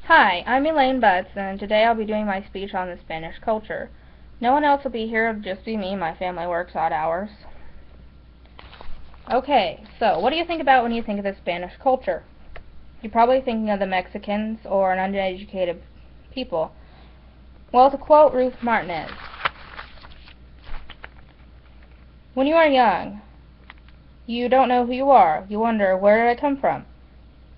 Hi, I'm Elaine Butts, and today I'll be doing my speech on the Spanish culture. No one else will be here, it'll just be me. My family works odd hours. Okay, so what do you think about when you think of the Spanish culture? You're probably thinking of the Mexicans or an uneducated people. Well, to quote Ruth Martinez, when you are young, you don't know who you are. You wonder, where did I come from?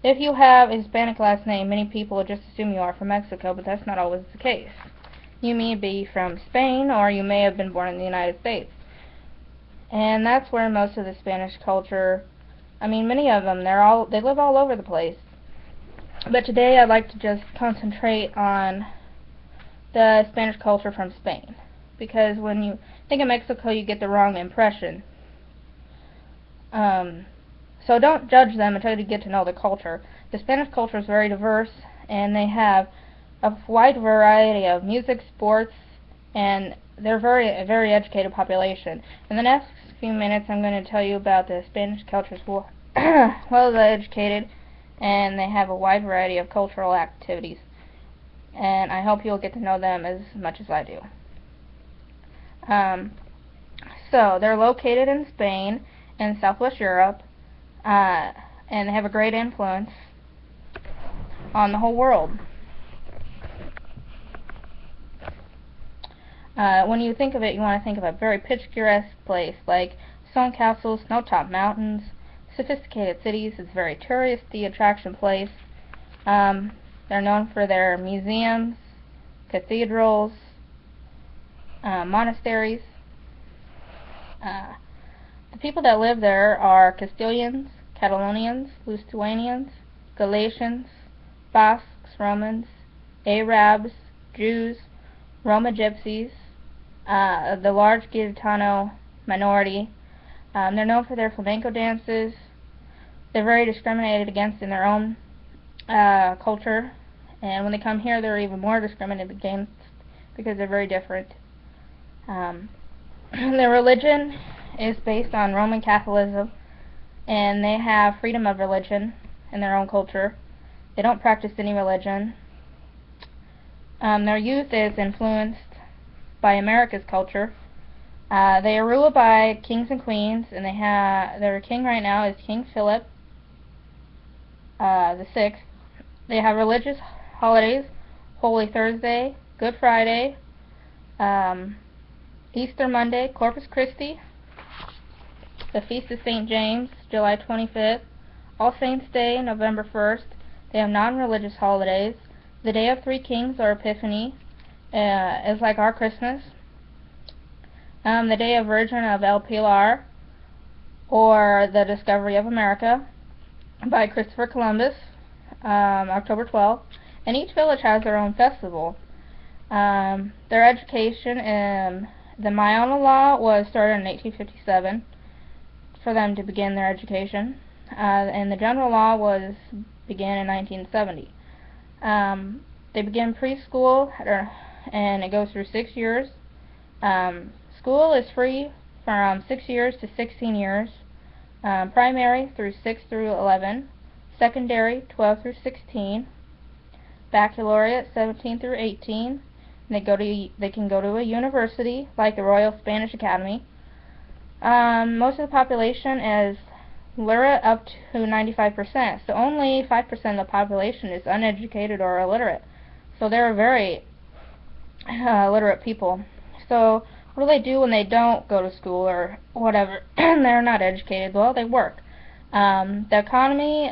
If you have a Hispanic last name, many people will just assume you are from Mexico, but that's not always the case. You may be from Spain, or you may have been born in the United States. And that's where most of the Spanish culture, many of them, they live all over the place. But today I'd like to just concentrate on the Spanish culture from Spain, because when you think of Mexico, you get the wrong impression. So don't judge them until you get to know the culture. The Spanish culture is very diverse, and they have a wide variety of music, sports, and they're a very educated population. In the next few minutes, I'm going to tell you about the Spanish culture's well educated, and they have a wide variety of cultural activities. And I hope you'll get to know them as much as I do. So they're located in Spain and Southwest Europe, and they have a great influence on the whole world. When you think of it, you want to think of a very picturesque place, like stone castles, snow-topped mountains, sophisticated cities. It's a very touristy attraction place. They're known for their museums, cathedrals, monasteries. The people that live there are Castilians, Catalonians, Lithuanians, Galatians, Basques, Romans, Arabs, Jews, Roma Gypsies, the large Gitano minority. They're known for their flamenco dances. They're very discriminated against in their own culture, and when they come here, they're even more discriminated against because they're very different. Their religion is based on Roman Catholicism, and they have freedom of religion in their own culture. They don't practice any religion. Their youth is influenced by America's culture. They are ruled by kings and queens, and their king right now is King Philip the Sixth. They have religious holidays: Holy Thursday, Good Friday, Easter Monday, Corpus Christi, the Feast of St. James, July 25th, All Saints' Day, November 1st. They have non-religious holidays. The Day of Three Kings, or Epiphany, is like our Christmas. The Day of Virgin of El Pilar, or the Discovery of America, by Christopher Columbus, October 12th. And each village has their own festival. Their education, the Mayana Law was started in 1857 for them to begin their education, and the General Law began in 1970. They begin preschool, and it goes through 6 years. School is free from 6 years to 16 years. Primary through 6 through 11. Secondary 12 through 16. Baccalaureate 17 through 18. They can go to a university like the Royal Spanish Academy. Most of the population is literate up to 95%, so only 5% of the population is uneducated or illiterate. So they're very literate people. So what do they do when they don't go to school or whatever? They're not educated. Well, they work. The economy,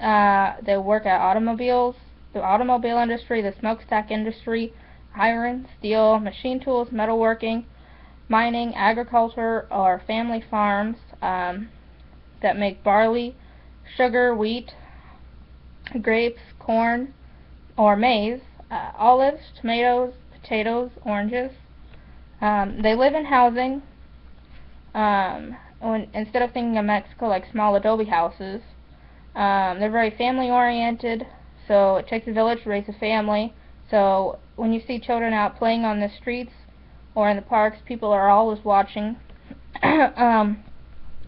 they work at automobiles, the automobile industry, the smokestack industry, iron, steel, machine tools, metalworking, mining, agriculture, or family farms that make barley, sugar, wheat, grapes, corn, or maize, olives, tomatoes, potatoes, oranges. They live in housing. Instead of thinking of Mexico like small adobe houses, they're very family oriented, so it takes a village to raise a family. So when you see children out playing on the streets or in the parks, people are always watching.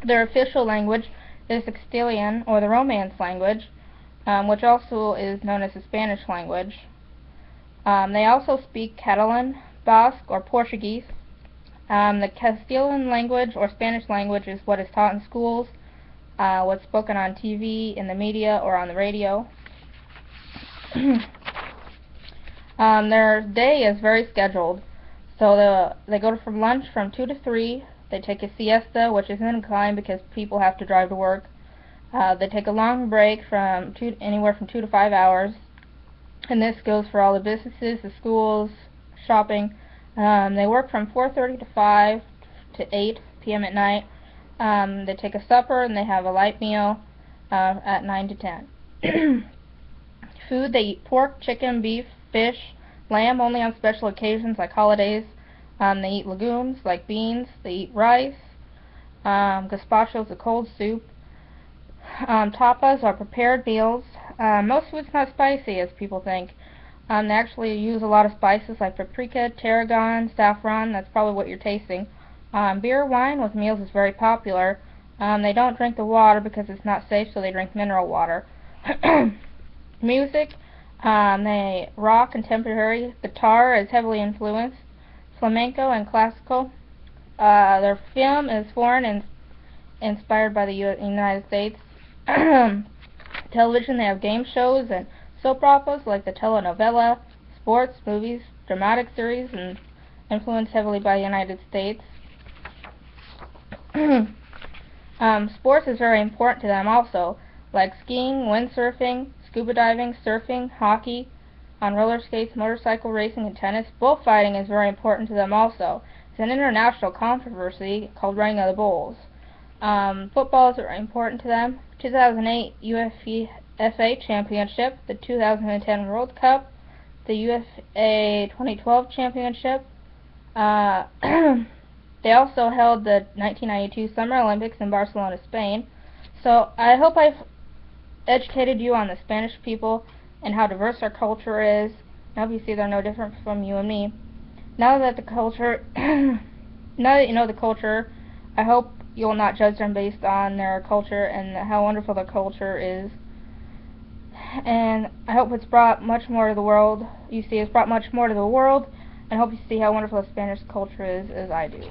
Their official language is Castilian, or the Romance language, which also is known as the Spanish language. They also speak Catalan, Basque, or Portuguese. The Castilian language or Spanish language is what is taught in schools, what's spoken on TV, in the media, or on the radio. Their day is very scheduled. So they go from lunch from 2 to 3. They take a siesta, which is in decline because people have to drive to work. They take a long break from anywhere from 2 to 5 hours. And this goes for all the businesses, the schools, shopping. They work from 4:30 to 5 to 8 p.m. at night. They take a supper and they have a light meal at 9 to 10. Food, they eat pork, chicken, beef, fish, lamb only on special occasions like holidays. They eat legumes like beans. They eat rice. Gazpacho is a cold soup. Tapas are prepared meals. Most food's not spicy as people think. They actually use a lot of spices like paprika, tarragon, saffron. That's probably what you're tasting. Beer, wine with meals is very popular. They don't drink the water because it's not safe, so they drink mineral water. Music, they rock, contemporary. Guitar is heavily influenced. Flamenco and classical. Their film is foreign and inspired by the United States. Television, they have game shows and soap operas like the telenovela, sports, movies, dramatic series, and influenced heavily by the United States. Sports is very important to them also, like skiing, windsurfing, scuba diving, surfing, hockey, on roller skates, motorcycle racing, and tennis. Bullfighting is very important to them also. It's an international controversy called Ring of the Bulls. Football is very important to them. 2008 UEFA Championship, the 2010 World Cup, the UEFA 2012 Championship. They also held the 1992 Summer Olympics in Barcelona, Spain. So I hope I've educated you on the Spanish people and how diverse our culture is. And obviously they're no different from you and me. Now that you know the culture, I hope you will not judge them based on their culture and how wonderful their culture is. And I hope it's brought much more to the world. You see, it's brought much more to the world, and I hope you see how wonderful the Spanish culture is as I do.